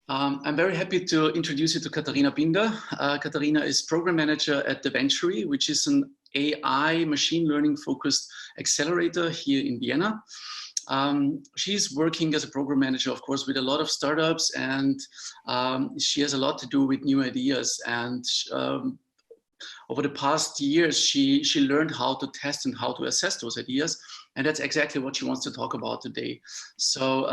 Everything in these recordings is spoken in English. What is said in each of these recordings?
I'm very happy to introduce you to Katharina Binder. Katharina is program manager at the Ventury, which is an AI machine learning focused accelerator here in Vienna. She's working as a program manager, of course, with a lot of startups, and she has a lot to do with new ideas. And over the past years, she learned how to test and how to assess those ideas. And that's exactly what she wants to talk about today. So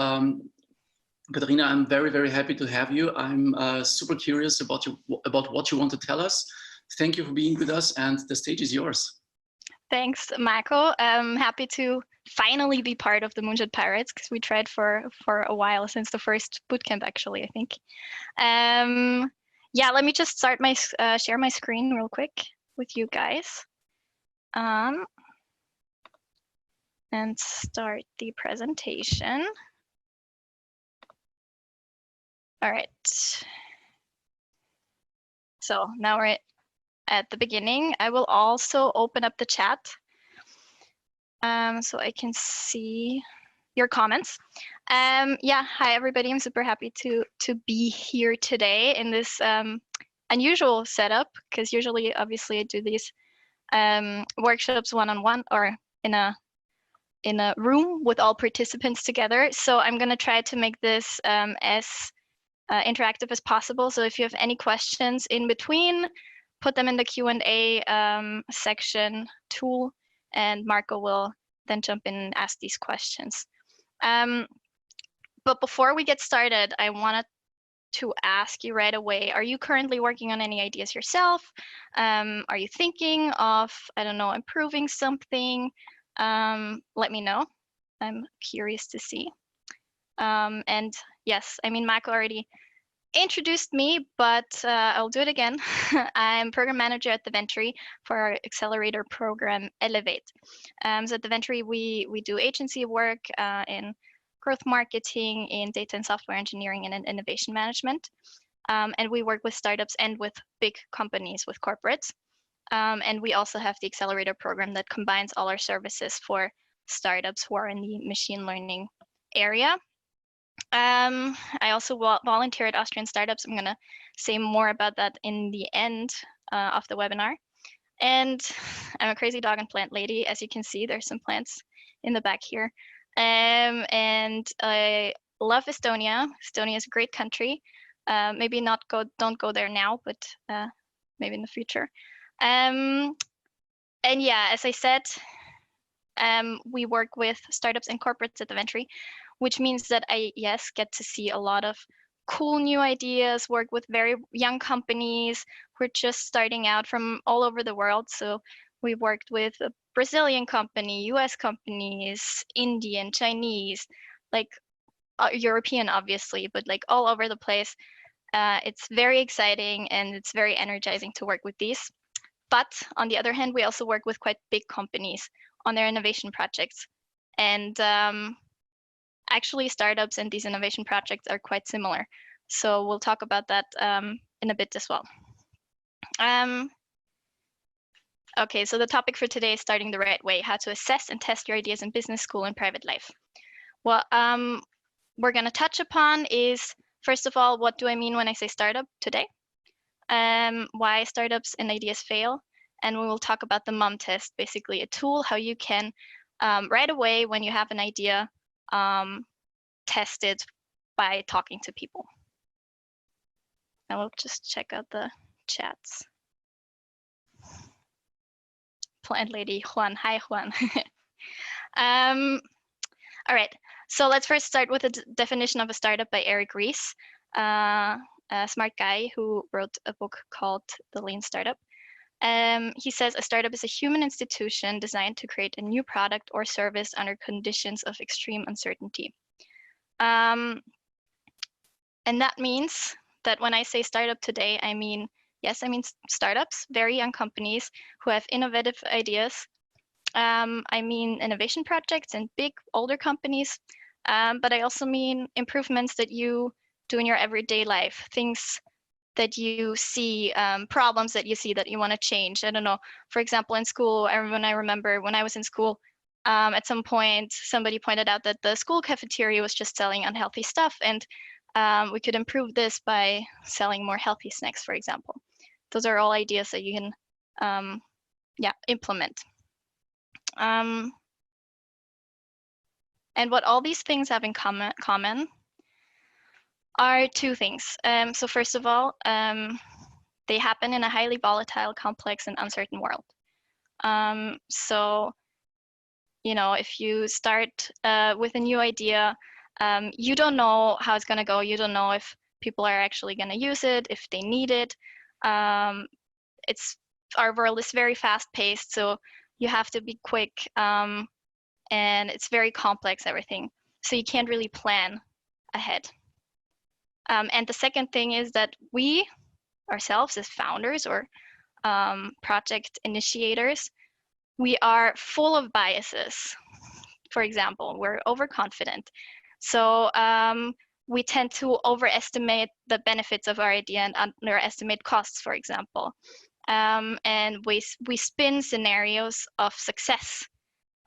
Katharina, I'm very, very happy to have you. I'm super curious about what you want to tell us. Thank you for being with us, and the stage is yours. Thanks, Marco. I'm happy to finally be part of the Moonshot Pirates, because we tried for a while, since the first bootcamp, actually, I think. Yeah, let me just start my share my screen real quick with you guys. And start the presentation. All right. So now we're at the beginning. I will also open up the chat so I can see your comments. Yeah, hi everybody. I'm super happy to be here today in this unusual setup, because usually, obviously, I do these workshops one-on-one or in a room with all participants together. So I'm going to try to make this as interactive as possible. So if you have any questions in between, put them in the Q&A section tool, and Marco will then jump in and ask these questions. But before we get started, I wanted to ask you right away, are you currently working on any ideas yourself? Are you thinking of, I don't know, improving something? Let me know. I'm curious to see. And yes, I mean, Marco already introduced me, but I'll do it again. I'm program manager at the Ventury for our accelerator program Elevate. So at the Ventury, we do agency work in growth marketing, in data and software engineering, and in innovation management. And we work with startups and with big companies, with corporates. And we also have the accelerator program that combines all our services for startups who are in the machine learning area. I also volunteer at Austrian Startups. I'm going to say more about that in the end of the webinar. And I'm a crazy dog and plant lady. As you can see, there's some plants in the back here. And I love Estonia. Estonia is a great country. Maybe don't go there now, but maybe in the future. And yeah, as I said, we work with startups and corporates at the Ventury, which means that I, yes, get to see a lot of cool new ideas, work with very young companies who are just starting out from all over the world. So we worked with a Brazilian company, US companies, Indian, Chinese, like European, obviously, but like all over the place. It's very exciting and it's very energizing to work with these. But on the other hand, we also work with quite big companies on their innovation projects. And actually, startups and these innovation projects are quite similar. So we'll talk about that in a bit as well. Okay, so the topic for today is starting the right way, how to assess and test your ideas in business, school, and private life. What we're going to touch upon is, first of all, what do I mean when I say startup today? Why startups and ideas fail. And we will talk about the MOM test, basically a tool how you can right away when you have an idea, test it by talking to people. I will just check out the chats. Plant lady Juan, hi Juan. All right, so let's first start with a definition of a startup by Eric Ries, a smart guy who wrote a book called The Lean Startup. He says a startup is a human institution designed to create a new product or service under conditions of extreme uncertainty. And that means that when I say startup today, I mean, yes, I mean startups, very young companies who have innovative ideas. I mean innovation projects and big older companies, but I also mean improvements that you do in your everyday life, things that you see, problems that you see that you want to change. I don't know, for example, in school, I remember when I was in school, at some point, somebody pointed out that the school cafeteria was just selling unhealthy stuff, and we could improve this by selling more healthy snacks, for example. Those are all ideas that you can, implement. And what all these things have in common are two things. So first of all, they happen in a highly volatile, complex, and uncertain world. So, if you start with a new idea, you don't know how it's going to go. You don't know if people are actually going to use it, if they need it. Our world is very fast-paced, so you have to be quick, and it's very complex, everything. So you can't really plan ahead. And the second thing is that we ourselves as founders or project initiators, we are full of biases. For example, we're overconfident. So we tend to overestimate the benefits of our idea and underestimate costs, for example. And we spin scenarios of success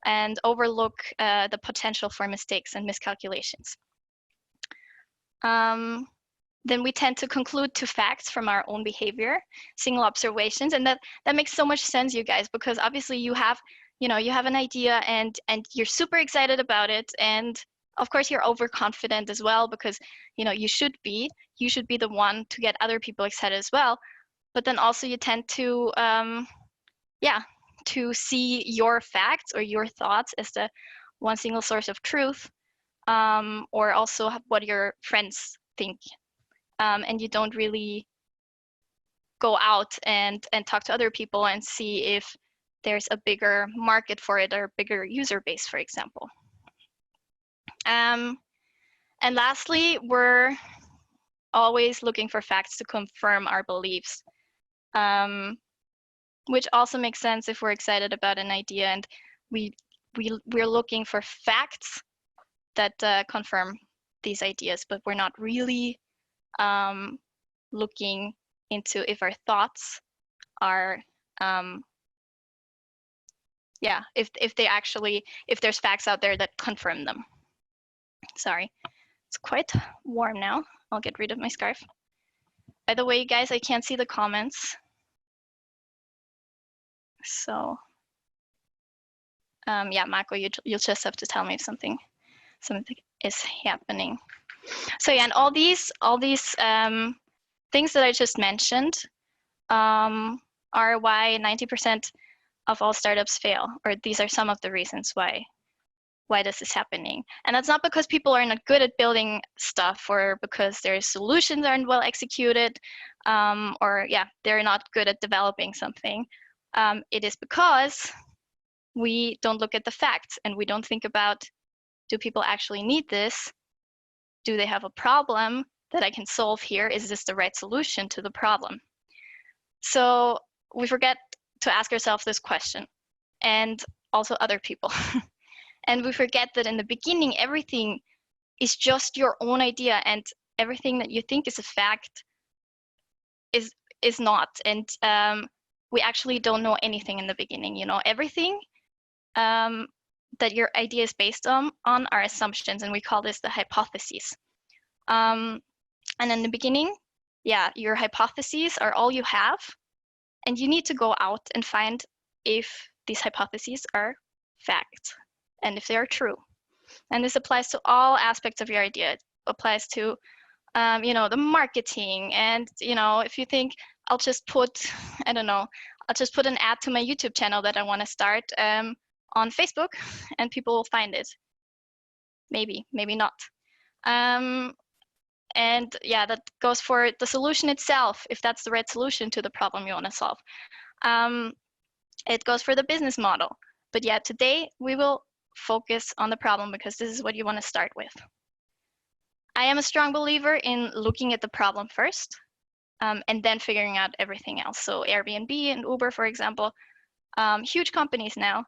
and overlook the potential for mistakes and miscalculations. Then we tend to conclude to facts from our own behavior, single observations, and that makes so much sense, you guys, because obviously you have an idea and you're super excited about it, and of course you're overconfident as well, because you should be the one to get other people excited as well. But then also you tend to to see your facts or your thoughts as the one single source of truth, or also what your friends think. And you don't really go out and talk to other people and see if there's a bigger market for it or a bigger user base, for example. And lastly, we're always looking for facts to confirm our beliefs, which also makes sense if we're excited about an idea and we're looking for facts that confirm these ideas, but we're not really looking into if our thoughts are if there's facts out there that confirm them. Sorry, it's quite warm now. I'll get rid of my scarf. By the way, guys, I can't see the comments, so Marco, you'll just have to tell me if something is happening. So yeah, and all these things that I just mentioned are why 90% of all startups fail, or these are some of the reasons why this is happening. And that's not because people are not good at building stuff, or because their solutions aren't well executed, or they're not good at developing something. It is because we don't look at the facts and we don't think about, do people actually need this? Do they have a problem that I can solve here? Is this the right solution to the problem? So we forget to ask ourselves this question, and also other people. And we forget that in the beginning, everything is just your own idea, and everything that you think is a fact is not. And we actually don't know anything in the beginning. Everything that your idea is based on are assumptions, and we call this the hypotheses. And in the beginning, your hypotheses are all you have, and you need to go out and find if these hypotheses are fact and if they are true. And this applies to all aspects of your idea. It applies to the marketing, and if you think I'll just put an ad to my YouTube channel that I want to start on Facebook, and people will find it. Maybe not. And that goes for the solution itself, if that's the right solution to the problem you want to solve. It goes for the business model. But today we will focus on the problem, because this is what you want to start with. I am a strong believer in looking at the problem first, and then figuring out everything else. So Airbnb and Uber, for example, huge companies now,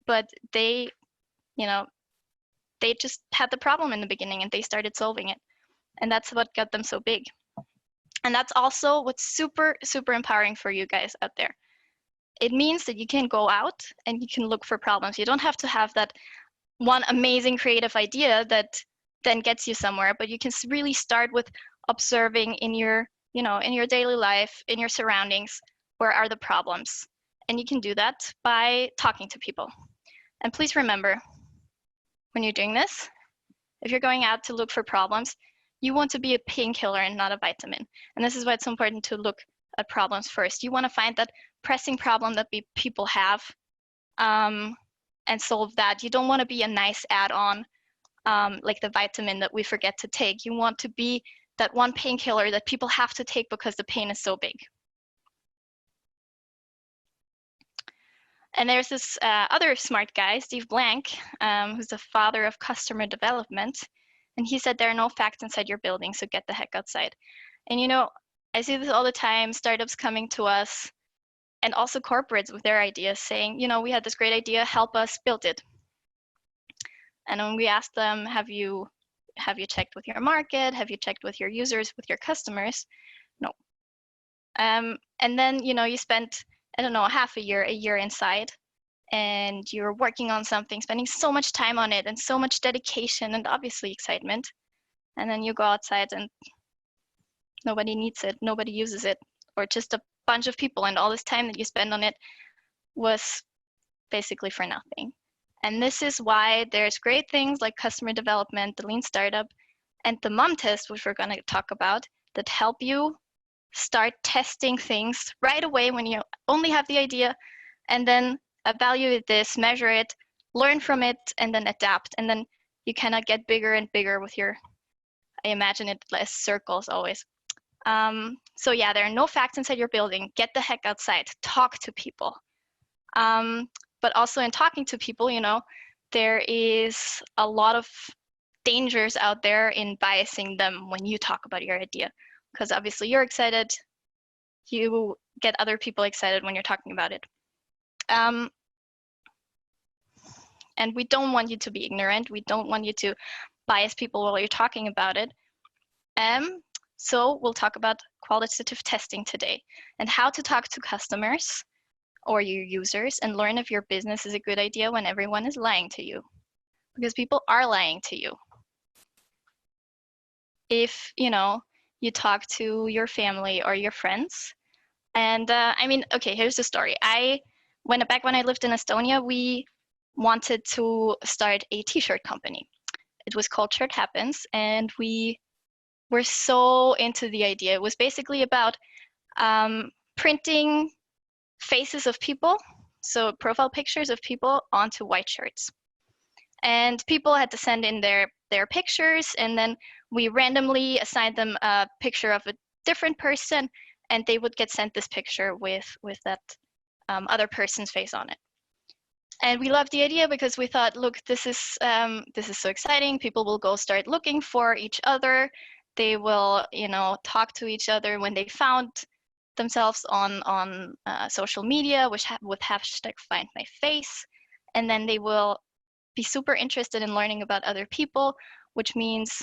but they just had the problem in the beginning and they started solving it. And that's what got them so big. And that's also what's super, super empowering for you guys out there. It means that you can go out and you can look for problems. You don't have to have that one amazing creative idea that then gets you somewhere, but you can really start with observing in your, in your daily life, in your surroundings, where are the problems? And you can do that by talking to people. And please remember, when you're doing this, if you're going out to look for problems, you want to be a painkiller and not a vitamin. And this is why it's important to look at problems first. You want to find that pressing problem that people have, and solve that. You don't want to be a nice add-on, like the vitamin that we forget to take. You want to be that one painkiller that people have to take because the pain is so big. And there's this other smart guy, Steve Blank, who's the father of customer development. And he said, there are no facts inside your building, so get the heck outside. And I see this all the time, startups coming to us, and also corporates with their ideas saying, we had this great idea, help us build it. And when we ask them, have you checked with your market? Have you checked with your users, with your customers? No. And then, you spent, I don't know, half a year inside, and you're working on something, spending so much time on it and so much dedication and obviously excitement. And then you go outside and nobody needs it, nobody uses it, or just a bunch of people, and all this time that you spend on it was basically for nothing. And this is why there's great things like customer development, the lean startup, and the mom test, which we're going to talk about, that help you start testing things right away when you only have the idea, and then evaluate this, measure it, learn from it, and then adapt. And then you cannot get bigger and bigger with your, I imagine it as circles always. So yeah, there are no facts inside your building. Get the heck outside, talk to people. But also in talking to people, there is a lot of dangers out there in biasing them when you talk about your idea, because obviously you're excited, you get other people excited when you're talking about it. And we don't want you to be ignorant. We don't want you to bias people while you're talking about it. So we'll talk about qualitative testing today and how to talk to customers or your users and learn if your business is a good idea when everyone is lying to you, because people are lying to you. If you talk to your family or your friends, and okay, here's the story. Back when I lived in Estonia, we wanted to start a t-shirt company. It was called Shirt Happens, and we were so into the idea. It was basically about printing faces of people, so profile pictures of people onto white shirts. And people had to send in their pictures, and then we randomly assigned them a picture of a different person, and they would get sent this picture with that other person's face on it. And we loved the idea because we thought, look, this is so exciting. People will go start looking for each other. They will, talk to each other when they found themselves on social media, with hashtag Find My Face, and then they will be super interested in learning about other people, which means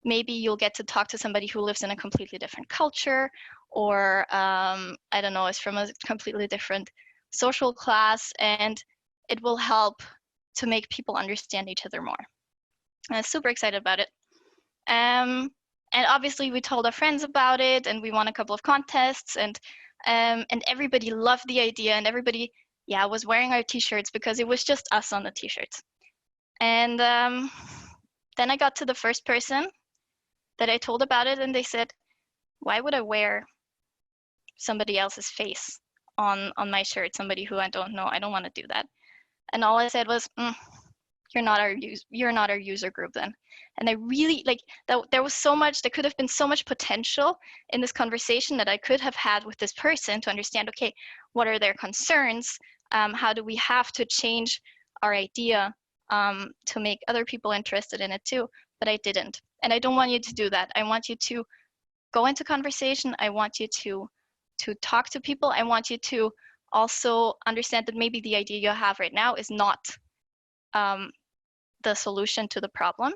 maybe you'll get to talk to somebody who lives in a completely different culture, or I don't know, is from a completely different social class, and it will help to make people understand each other more. I'm super excited about it. And obviously we told our friends about it, and we won a couple of contests, and everybody loved the idea, and everybody was wearing our t-shirts because it was just us on the t-shirts. And then I got to the first person that I told about it, and they said, why would I wear somebody else's face on my shirt, somebody who I don't know? I don't want to do that. And all I said was, you're not our user group then. And I really that there was so much, there could have been so much potential in this conversation that I could have had with this person to understand, okay, what are their concerns? How do we have to change our idea to make other people interested in it too? But I didn't. And I don't want you to do that. I want you to go into conversation. I want you to talk to people. I want you to also understand that maybe the idea you have right now is not the solution to the problem,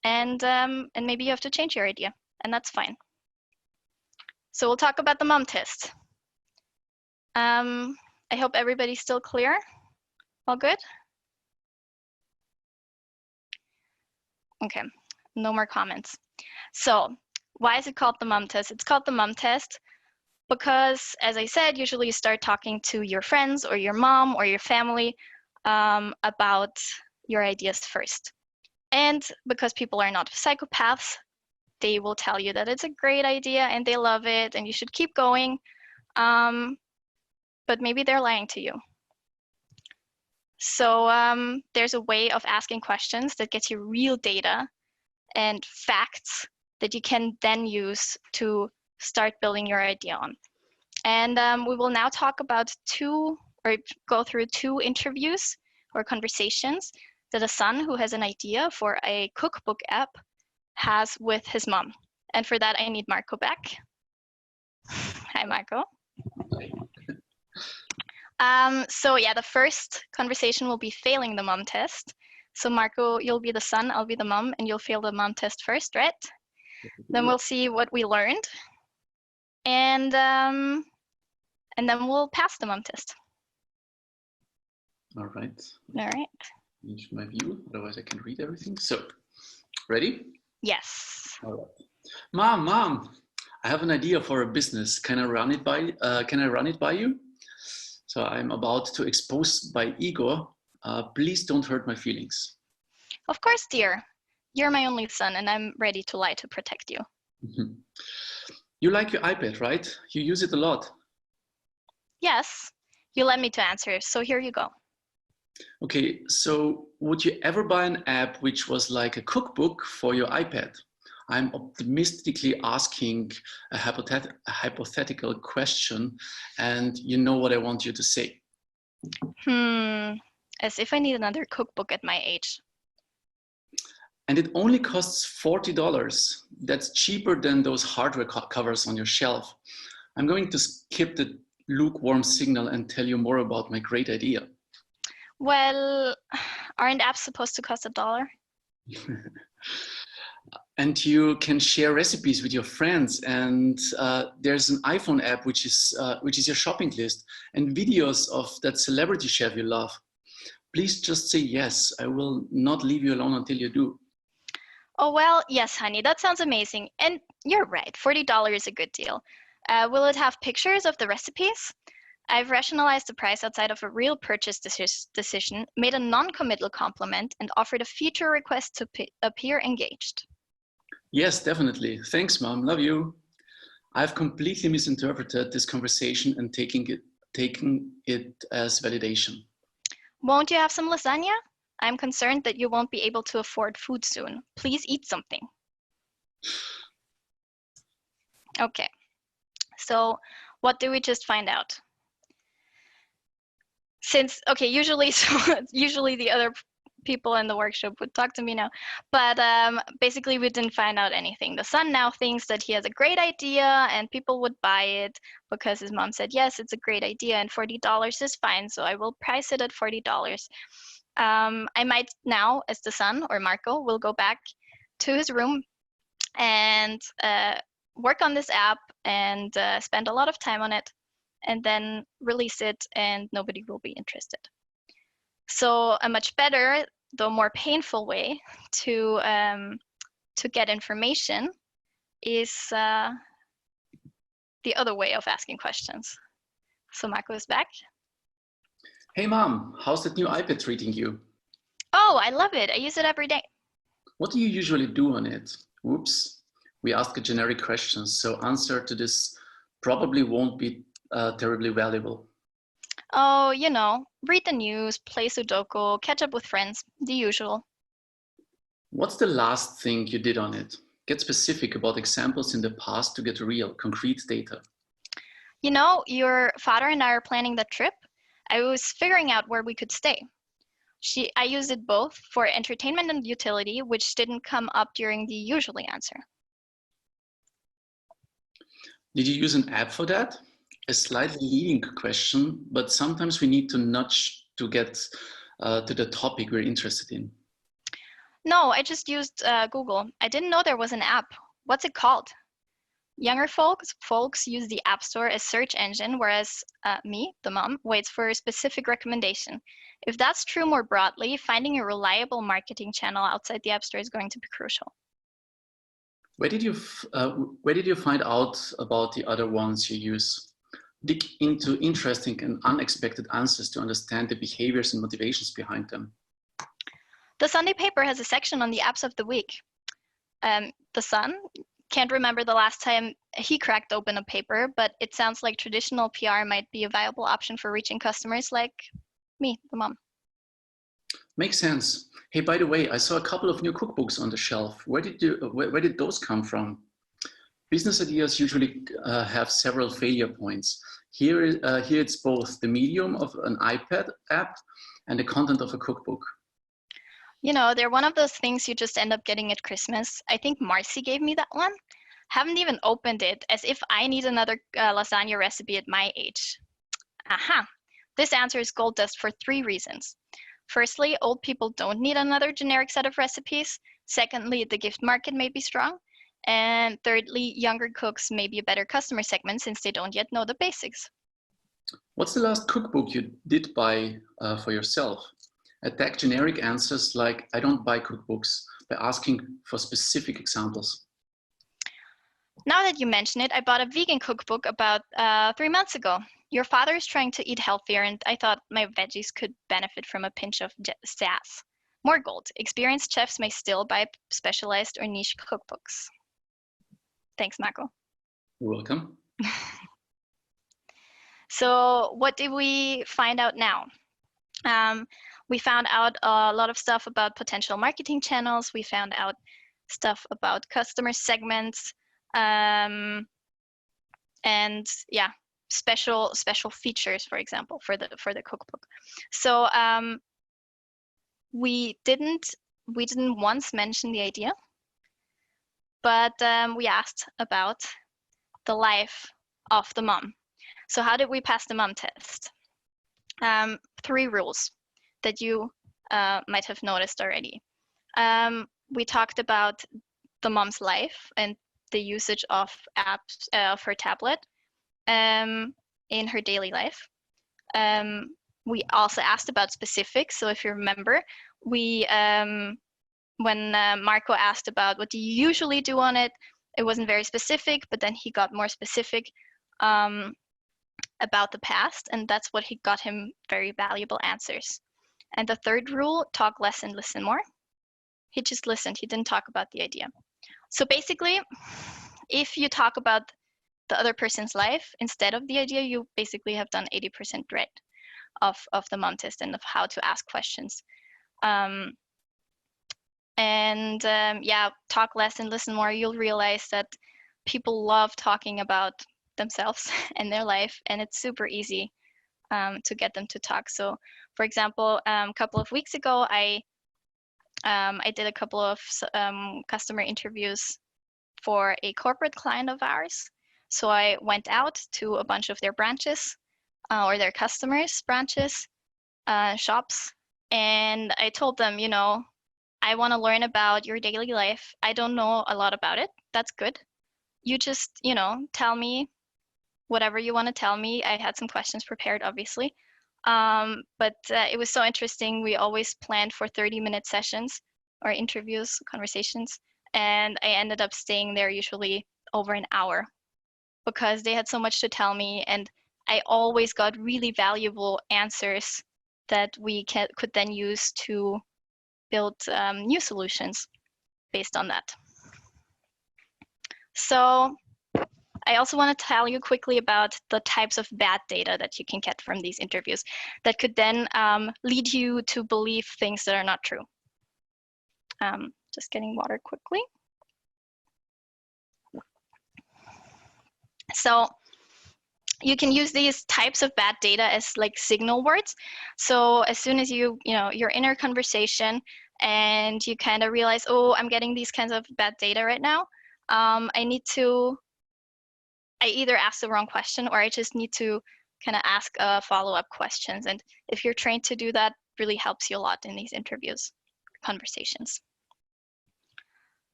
and maybe you have to change your idea, and that's fine. So we'll talk about the mom test. I hope everybody's still clear. All good? Okay, no more comments. So why is it called the mom test? It's called the mom test because, as I said, usually you start talking to your friends or your mom or your family about your ideas first. And because people are not psychopaths, they will tell you that it's a great idea and they love it and you should keep going. But maybe they're lying to you. So there's a way of asking questions that gets you real data and facts that you can then use to start building your idea on. And we will now talk about go through 2 interviews or conversations that a son who has an idea for a cookbook app has with his mom. And for that, I need Marco back. Hi, Marco. So yeah, the first conversation will be failing the mom test. So Marco, you'll be the son, I'll be the mom, and you'll fail the mom test first, right? Then we'll see what we learned. And then we'll pass the mom test. All right. All right. Change my view, otherwise I can read everything. So, ready? Yes. All right. Mom, I have an idea for a business. Can I run it by you? So I'm about to expose by ego. Please don't hurt my feelings. Of course, dear. You're my only son, and I'm ready to lie to protect you. You like your iPad, right? You use it a lot. Yes. You led me to answer, so here you go. Okay, so would you ever buy an app which was like a cookbook for your iPad? I'm optimistically asking a hypothetical question, and you know what I want you to say. As if I need another cookbook at my age. And it only costs $40. That's cheaper than those hardware covers on your shelf. I'm going to skip the lukewarm signal and tell you more about my great idea. Well, aren't apps supposed to cost $1? And you can share recipes with your friends. And there's an iPhone app which is your shopping list, and videos of that celebrity chef you love. Please just say yes. I will not leave you alone until you do. Oh, well, yes, honey, that sounds amazing. And you're right, $40 is a good deal. Will it have pictures of the recipes? I've rationalized the price outside of a real purchase decision, made a non-committal compliment, and offered a feature request to appear engaged. Yes, definitely. Thanks, Mom. Love you. I've completely misinterpreted this conversation and taking it as validation. Won't you have some lasagna? I'm concerned that you won't be able to afford food soon. Please eat something. Okay, so what do we just find out? Usually the other people in the workshop would talk to me now, but basically we didn't find out anything. The son now thinks that he has a great idea and people would buy it because his mom said, yes, it's a great idea and $40 is fine, so I will price it at $40. I might now, as the son, or Marco, will go back to his room and work on this app and spend a lot of time on it, and then release it, and nobody will be interested. So a much better, though more painful way to get information is the other way of asking questions. So Marco is back. Hey Mom, how's that new iPad treating you? Oh, I love it. I use it every day. What do you usually do on it? Oops, we ask a generic question, so answer to this probably won't be terribly valuable. Oh, you know, read the news, play Sudoku, catch up with friends, the usual. What's the last thing you did on it? Get specific about examples in the past to get real, concrete data. You know, your father and I are planning the trip. I was figuring out where we could stay. I used it both for entertainment and utility, which didn't come up during the usually answer. Did you use an app for that? A slightly leading question, but sometimes we need to nudge to get to the topic we're interested in. No, I just used Google. I didn't know there was an app. What's it called? Younger folks use the App Store as search engine, whereas me, the mom, waits for a specific recommendation. If that's true more broadly, finding a reliable marketing channel outside the App Store is going to be crucial. Where did you find out about the other ones you use? Dig into interesting and unexpected answers to understand the behaviors and motivations behind them. The Sunday paper has a section on the apps of the week. The Sun can't remember the last time he cracked open a paper, but it sounds like traditional PR might be a viable option for reaching customers like me, the mom. Makes sense. Hey, by the way, I saw a couple of new cookbooks on the shelf. Where did those come from? Business ideas usually have several failure points. Here it's both the medium of an iPad app and the content of a cookbook. You know, they're one of those things you just end up getting at Christmas. I think Marcy gave me that one. Haven't even opened it, as if I need another lasagna recipe at my age. Aha! This answer is gold dust for 3 reasons. Firstly, old people don't need another generic set of recipes. Secondly, the gift market may be strong. And thirdly, younger cooks may be a better customer segment since they don't yet know the basics. What's the last cookbook you did buy for yourself? Attack generic answers like, I don't buy cookbooks, by asking for specific examples. Now that you mention it, I bought a vegan cookbook about 3 months ago. Your father is trying to eat healthier, and I thought my veggies could benefit from a pinch of sass. More gold. Experienced chefs may still buy specialized or niche cookbooks. Thanks, Marco. You're welcome. So what did we find out now? We found out a lot of stuff about potential marketing channels. We found out stuff about customer segments, and yeah, special features, for example, for the cookbook. So we didn't once mention the idea, but we asked about the life of the mom. So how did we pass the mom test? 3 rules that you might have noticed already. We talked about the mom's life and the usage of apps of her tablet in her daily life. We also asked about specifics. So if you remember, we when Marco asked about what do you usually do on it, it wasn't very specific, but then he got more specific about the past, and that's what he got him very valuable answers. And the 3rd rule, talk less and listen more. He just listened, he didn't talk about the idea. So basically, if you talk about the other person's life instead of the idea, you basically have done 80% right of the mom test and of how to ask questions. Yeah, talk less and listen more. You'll realize that people love talking about themselves and their life, and it's super easy to get them to talk. So for example, a couple of weeks ago, I did a couple of customer interviews for a corporate client of ours. So I went out to a bunch of their branches or their customers' branches, shops, and I told them, you know, I want to learn about your daily life. I don't know a lot about it. That's good. You just, you know, tell me whatever you want to tell me. I had some questions prepared, obviously. But it was so interesting. We always planned for 30-minute sessions or interviews, conversations. And I ended up staying there usually over an hour because they had so much to tell me. And I always got really valuable answers that we could then use to build new solutions based on that. So I also want to tell you quickly about the types of bad data that you can get from these interviews that could then lead you to believe things that are not true. Just getting water quickly. So you can use these types of bad data as like signal words. So as soon as you're in a conversation and you kind of realize, oh, I'm getting these kinds of bad data right now, I either ask the wrong question or I just need to kind of ask follow-up questions. And if you're trained to do that, really helps you a lot in these interviews, conversations.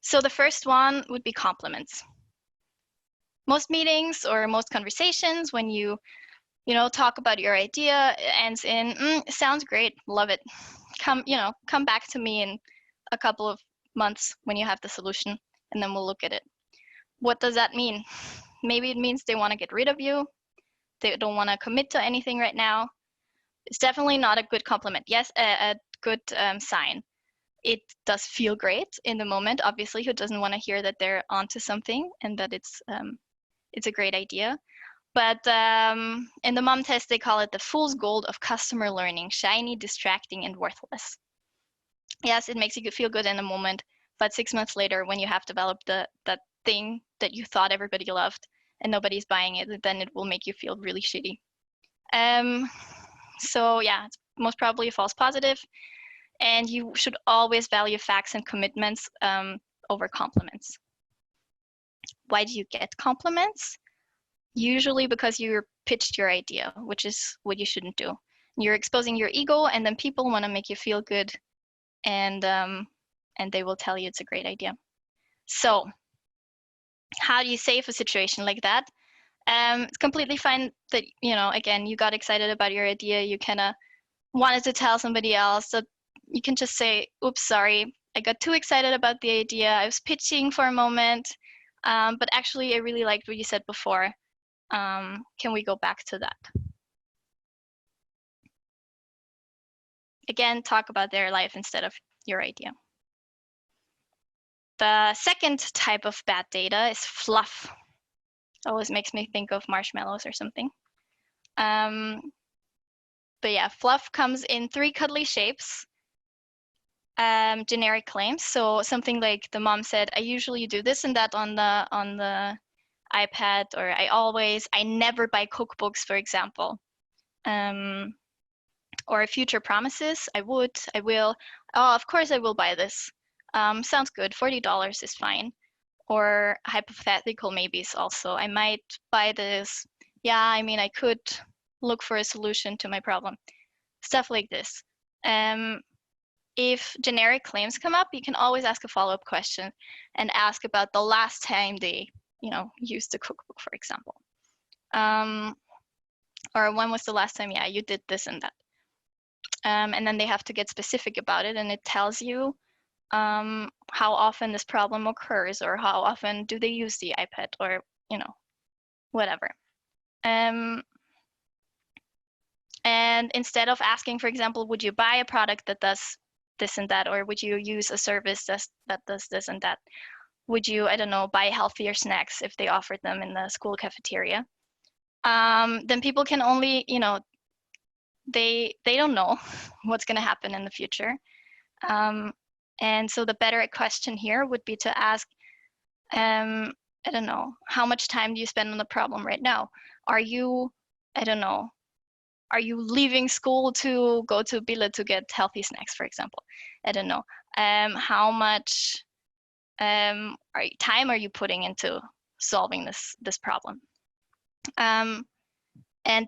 So the first one would be compliments. most meetings or most conversations, when you talk about your idea, it ends in, sounds great, love it. Come back to me in a couple of months when you have the solution, and then we'll look at it. What does that mean? Maybe it means they want to get rid of you. They don't want to commit to anything right now. It's definitely not a good compliment. Yes, a good sign. It does feel great in the moment. Obviously, who doesn't want to hear that they're onto something and that it's a great idea? But in the mom test, they call it the fool's gold of customer learning: shiny, distracting, and worthless. Yes, it makes you feel good in the moment, but 6 months later, when you have developed that thing that you thought everybody loved and nobody's buying it, then it will make you feel really shitty. So yeah, it's most probably a false positive, and you should always value facts and commitments over compliments. Why do you get compliments? Usually because you pitched your idea, which is what you shouldn't do. You're exposing your ego, and then people want to make you feel good, and they will tell you it's a great idea. So how do you save a situation like that? It's completely fine that, again, you got excited about your idea, you kind of wanted to tell somebody else, so you can just say, oops, sorry, I got too excited about the idea, I was pitching for a moment, but actually I really liked what you said before. Can we go back to that? Again, talk about their life instead of your idea. The second type of bad data is fluff. Always makes me think of marshmallows or something. But yeah, fluff comes in 3 cuddly shapes. Generic claims, so something like the mom said, I usually do this and that on the iPad, or I never buy cookbooks, for example. Or future promises, I will, oh, of course I will buy this. Sounds good, $40 is fine. Or hypothetical maybes also, I might buy this. Yeah, I mean, I could look for a solution to my problem. Stuff like this. If generic claims come up, you can always ask a follow-up question and ask about the last time they, used the cookbook, for example. Or when was the last time, yeah, you did this and that. And then they have to get specific about it, and it tells you how often this problem occurs, or how often do they use the iPad, or, whatever. And instead of asking, for example, would you buy a product that does this and that, or would you use a service that does this and that? Would you, I don't know, buy healthier snacks if they offered them in the school cafeteria? Then people can only, they don't know what's going to happen in the future. And so the better question here would be to ask, I don't know, how much time do you spend on the problem right now? Are you, I don't know, are you leaving school to go to Bille to get healthy snacks, for example? I don't know. How much time are you putting into solving this problem? And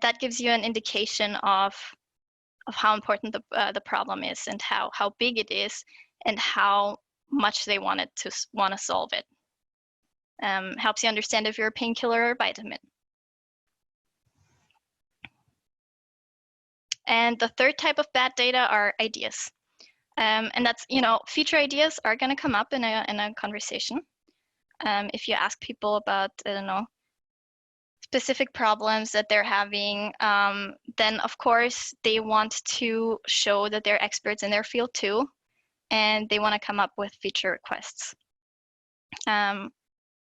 that gives you an indication of how important the problem is, and how big it is, and how much they want to solve it. Helps you understand if you're a painkiller or vitamin. And the third type of bad data are ideas. And that's, future ideas are going to come up in a conversation. If you ask people about, I don't know, specific problems that they're having, then of course they want to show that they're experts in their field too, and they want to come up with feature requests.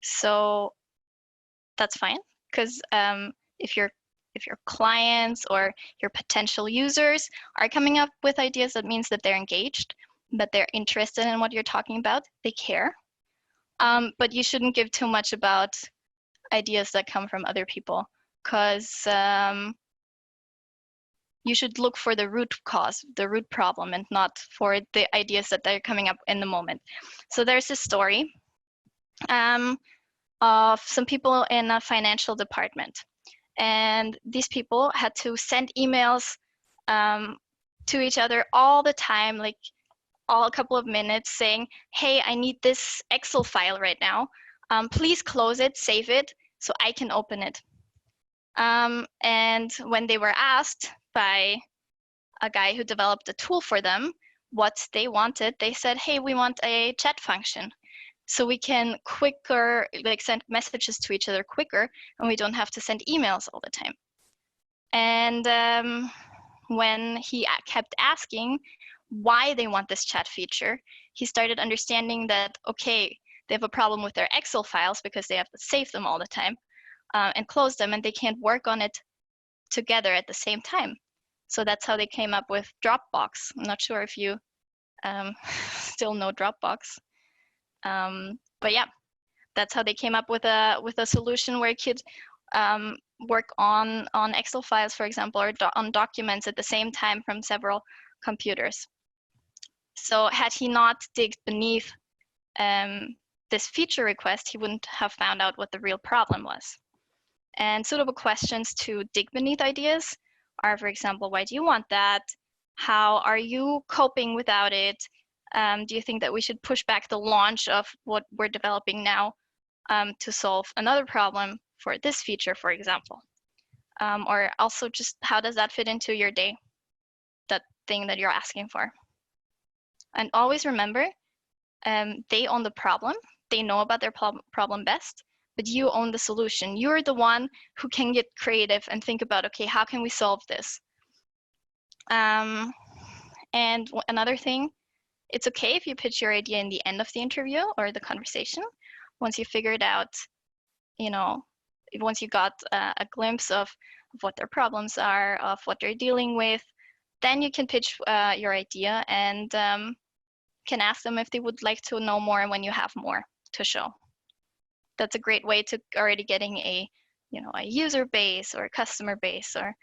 So that's fine, because if your clients or your potential users are coming up with ideas, that means that they're engaged, that they're interested in what you're talking about, they care. But you shouldn't give too much about ideas that come from other people, because you should look for the root cause, the root problem, and not for the ideas that they're coming up in the moment. So there's a story of some people in a financial department. And these people had to send emails to each other all the time, like a couple of minutes, saying, hey, I need this Excel file right now. Please close it, save it, so I can open it. And when they were asked by a guy who developed a tool for them what they wanted, they said, hey, we want a chat function so we can quicker, like, send messages to each other quicker, and we don't have to send emails all the time. And when he kept asking why they want this chat feature, he started understanding that, okay, they have a problem with their Excel files because they have to save them all the time and close them, and they can't work on it together at the same time. So that's how they came up with Dropbox. I'm not sure if you still know Dropbox. But yeah, that's how they came up with a solution where you could work on Excel files, for example, or on documents at the same time from several computers. So had he not digged beneath this feature request, he wouldn't have found out what the real problem was. And suitable questions to dig beneath ideas are, for example, why do you want that? How are you coping without it? Do you think that we should push back the launch of what we're developing now to solve another problem for this feature, for example? Or also just how does that fit into your day, that thing that you're asking for? And always remember, they own the problem. They know about their problem best, but you own the solution. You're the one who can get creative and think about, okay, how can we solve this? And another thing, it's okay if you pitch your idea in the end of the interview or the conversation. Once you figured out, you know, once you got a glimpse of what their problems are, of what they're dealing with, then you can pitch your idea and can ask them if they would like to know more when you have more to show. That's a great way to already getting a user base or a customer base or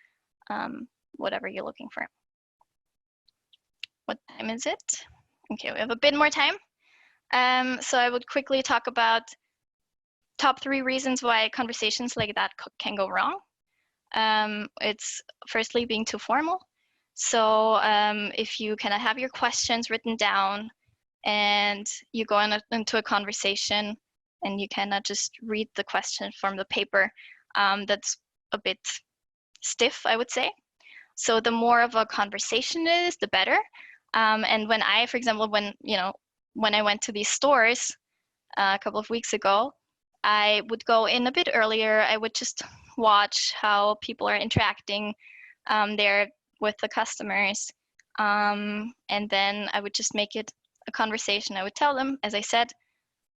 whatever you're looking for. What time is it? Okay, we have a bit more time. So I would quickly talk about top 3 reasons why conversations like that can go wrong. It's firstly being too formal. So if you kind of have your questions written down and you go into a conversation and you cannot just read the question from the paper, that's a bit stiff, I would say. So the more of a conversation it is, the better. And when I, for example, when I went to these stores a couple of weeks ago, I would go in a bit earlier. I would just watch how people are interacting there with the customers. And then I would just make it a conversation. I would tell them, as I said,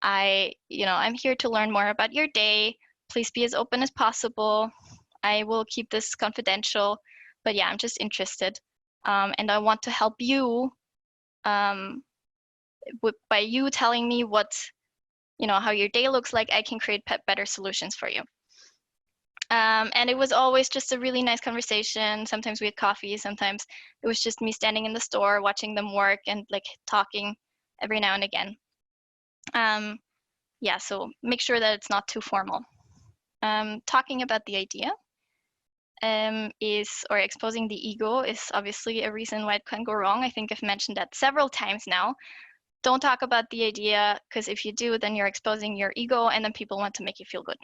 I'm here to learn more about your day. Please be as open as possible. I will keep this confidential, but yeah, I'm just interested. And I want to help you by you telling me how your day looks like. I can create better solutions for you. And it was always just a really nice conversation. Sometimes we had coffee, sometimes it was just me standing in the store watching them work and like talking every now and again. Yeah, so make sure that it's not too formal. Talking about the idea or exposing the ego is obviously a reason why it can go wrong. I think I've mentioned that several times now. Don't talk about the idea, because if you do, then you're exposing your ego and then people want to make you feel good.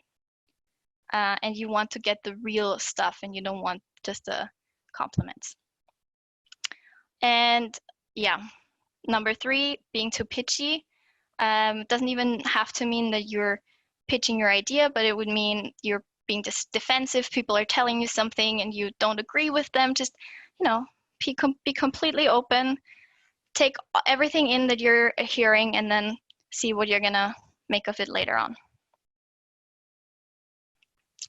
And you want to get the real stuff and you don't want just the compliments. And yeah, number 3, being too pitchy. Doesn't even have to mean that you're pitching your idea, but it would mean you're being just defensive. People are telling you something and you don't agree with them. Just, be completely open. Take everything in that you're hearing and then see what you're gonna make of it later on.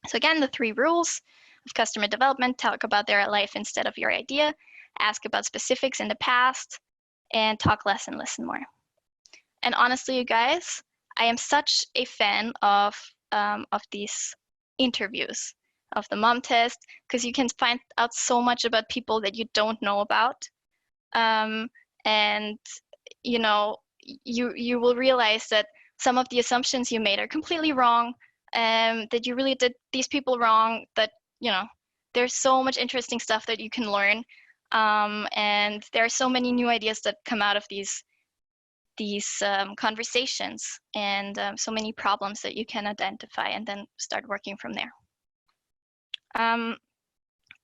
So again, the 3 rules of customer development: talk about their life instead of your idea, ask about specifics in the past, and talk less and listen more. And honestly, you guys, I am such a fan of these interviews, of the mom test, because you can find out so much about people that you don't know about. And you will realize that some of the assumptions you made are completely wrong, that you really did these people wrong, that there's so much interesting stuff that you can learn, and there are so many new ideas that come out of these these conversations and so many problems that you can identify, and then start working from there.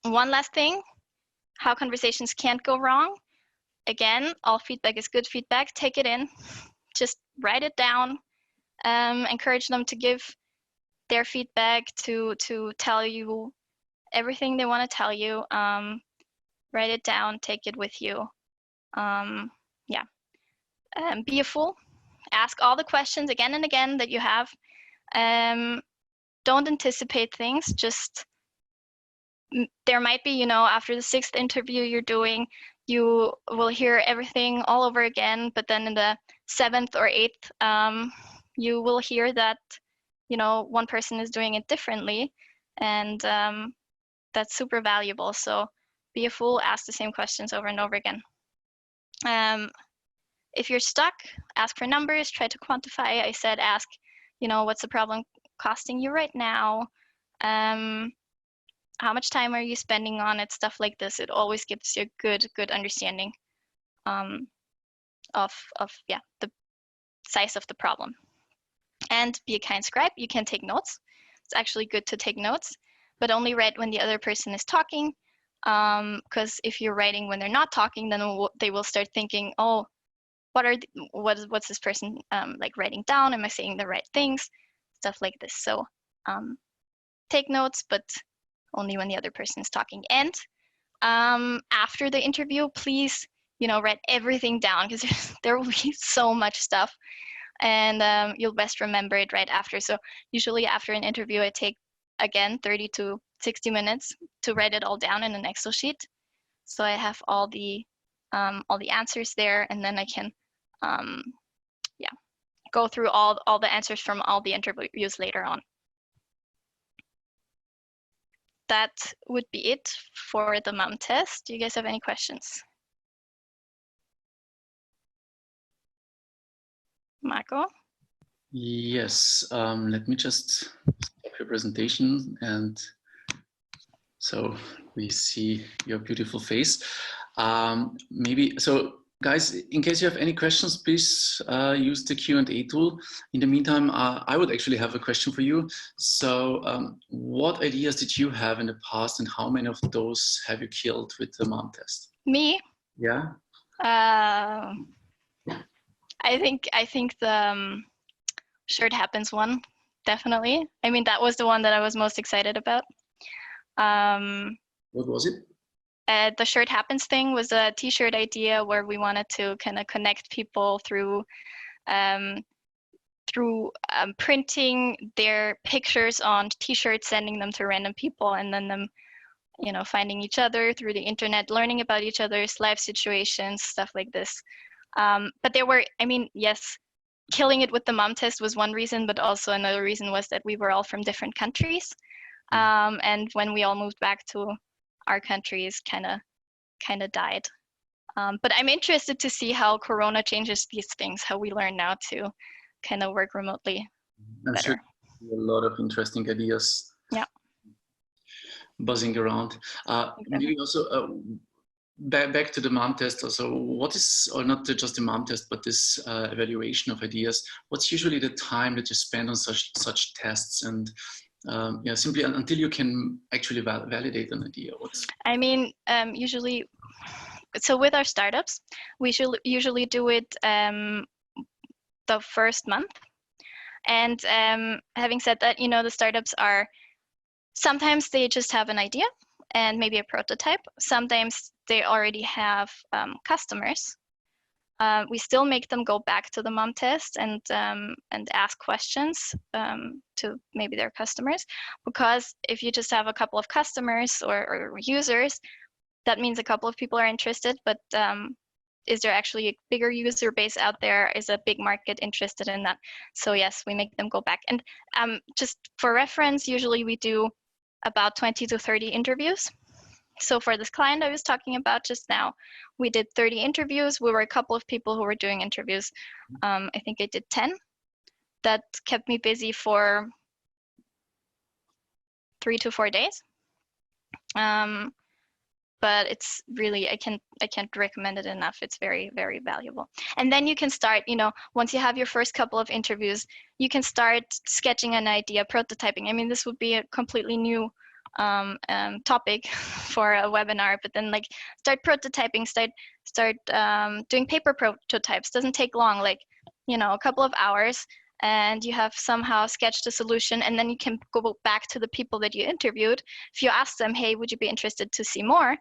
One last thing, how conversations can't go wrong. Again, all feedback is good feedback. Take it in, just write it down, encourage them to give their feedback, to tell you everything they want to tell you. Write it down, take it with you. Yeah. Be a fool. Ask all the questions again and again that you have. Don't anticipate things. Just, there might be, after the 6th interview you're doing, you will hear everything all over again, but then in the 7th or 8th, you will hear that, one person is doing it differently, and that's super valuable. So be a fool, ask the same questions over and over again. If you're stuck, ask for numbers, try to quantify. I said ask, what's the problem costing you right now? How much time are you spending on it? Stuff like this. It always gives you a good understanding of the size of the problem. And be a kind scribe. You can take notes. It's actually good to take notes, but only write when the other person is talking. Because if you're writing when they're not talking, then they will start thinking, oh, what's this person like writing down? Am I saying the right things? Stuff like this. So take notes, but only when the other person is talking. And after the interview, please, write everything down, because there will be so much stuff, and you'll best remember it right after. So usually after an interview, I take, again, 30 to 60 minutes to write it all down in an Excel sheet. So I have all the answers there, and then I can go through all the answers from all the interviews later on. That would be it for the mom test. Do you guys have any questions? Marco? Yes, let me just stop your presentation, and so we see your beautiful face. So guys, in case you have any questions, please use the Q&A tool. In the meantime, I would actually have a question for you. So what ideas did you have in the past, and how many of those have you killed with the mom test? Me? Yeah. I think the shirt happens one, definitely. I mean, that was the one that I was most excited about. What was it? The shirt happens thing was a t-shirt idea where we wanted to kind of connect people through printing their pictures on t-shirts, sending them to random people, and then them, finding each other through the internet, learning about each other's life situations, stuff like this. But there were, yes, killing it with the mom test was one reason, but also another reason was that we were all from different countries. And when we all moved back to our countries, kind of died. But I'm interested to see how Corona changes these things, how we learn now to kind of work remotely I'm better. sure a lot of interesting ideas buzzing around. Maybe also back to the mom test. Also, what is, or not just the mom test, but this evaluation of ideas, what's usually the time that you spend on such tests, and simply until you can actually validate an idea? Usually, so with our startups, we usually do it the first month. And having said that, the startups are, sometimes they just have an idea and maybe a prototype. Sometimes they already have customers. We still make them go back to the mom test and ask questions to maybe their customers, because if you just have a couple of customers or users, that means a couple of people are interested, but is there actually a bigger user base out there? Is a big market interested in that? So yes, we make them go back. And just for reference, usually we do about 20 to 30 interviews. So for this client I was talking about just now, we did 30 interviews. We were a couple of people who were doing interviews. I think I did 10. That kept me busy for 3 to 4 days. but it's really, I can't recommend it enough. It's very, very valuable. And then you can start, you know, once you have your first couple of interviews, you can start sketching an idea, prototyping. I mean, this would be a completely new topic for a webinar, but then like start prototyping, start doing paper prototypes. Doesn't take long, like, you know, a couple of hours, and you have somehow sketched a solution, and then you can go back to the people that you interviewed. If you ask them, hey, would you be interested to see more?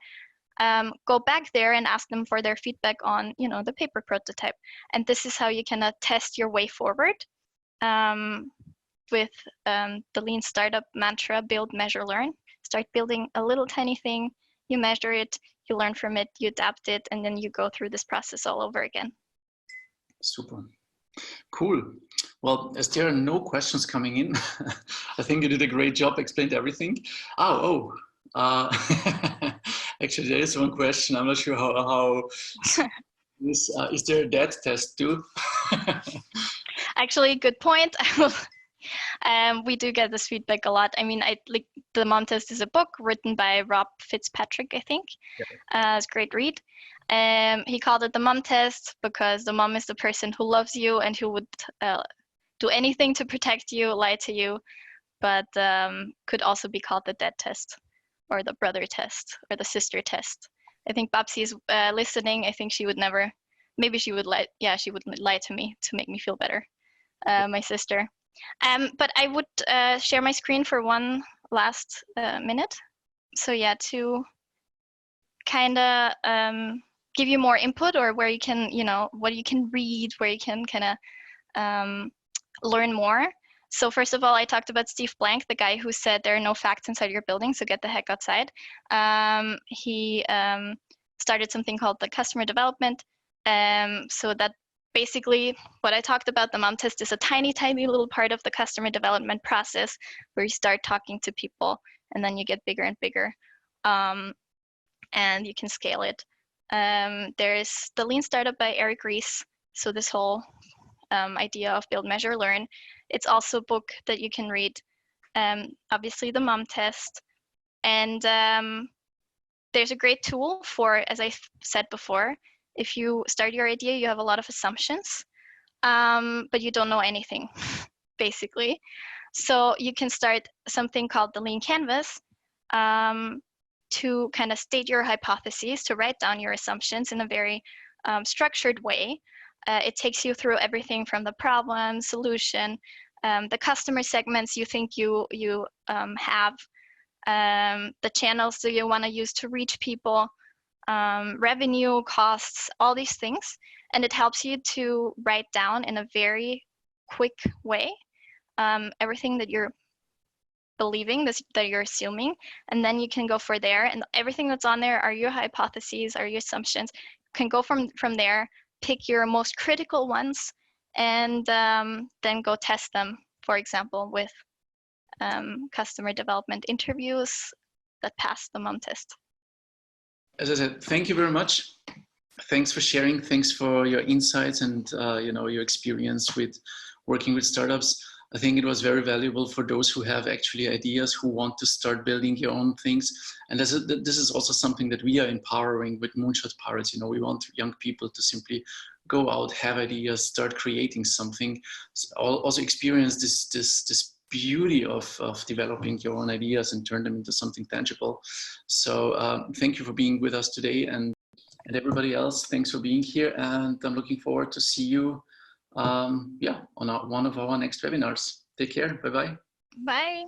Go back there and ask them for their feedback on, you know, the paper prototype. And this is how you can test your way forward with the lean startup mantra: build, measure, learn. Start building a little tiny thing, you measure it, you learn from it, you adapt it, and then you go through this process all over again. Super. Cool. Well, as there are no questions coming in, I think you did a great job, explained everything. Actually, there is one question. I'm not sure how this, is there a dead test too? Actually, good point. We do get this feedback a lot. I mean, like the Mom Test is a book written by Rob Fitzpatrick, I think. Yeah. It's a great read. He called it the Mom Test because the mom is the person who loves you and who would do anything to protect you, lie to you, but could also be called the dad test, or the brother test, or the sister test. I think Babsi is listening. I think she would never, maybe she would lie. Yeah, she would lie to me to make me feel better. My sister. But I would share my screen for one last minute. So yeah, to kind of give you more input, or where you can, you know, what you can read, where you can kind of learn more. So first of all, I talked about Steve Blank, the guy who said there are no facts inside your building, so get the heck outside. He started something called the customer development. So that basically what I talked about, the Mom Test, is a tiny, tiny little part of the customer development process where you start talking to people and then you get bigger and bigger, and you can scale it. There's the Lean Startup by Eric Ries. So this whole idea of build, measure, learn. It's also a book that you can read. Obviously the Mom Test. And there's a great tool for, as I said before, if you start your idea, you have a lot of assumptions, but you don't know anything, basically. So you can start something called the Lean Canvas to kind of state your hypotheses, to write down your assumptions in a very structured way. It takes you through everything from the problem, solution, the customer segments you think you have, the channels that you want to use to reach people, revenue, costs, all these things. And it helps you to write down in a very quick way everything that you're believing, that you're assuming, and then you can go for there, and everything that's on there are your hypotheses, are your assumptions. You can go from there, pick your most critical ones, and then go test them, for example, with customer development interviews that pass the Mom Test. As I said, thank you very much. Thanks for sharing. Thanks for your insights and you know, your experience with working with startups. I think it was very valuable for those who have actually ideas, who want to start building your own things. And this is also something that we are empowering with Moonshot Pirates. You know, we want young people to simply go out, have ideas, start creating something, also experience this beauty of developing your own ideas and turn them into something tangible. So thank you for being with us today, and everybody else, thanks for being here. And I'm looking forward to see you on one of our next webinars. Take care. Bye-bye. Bye.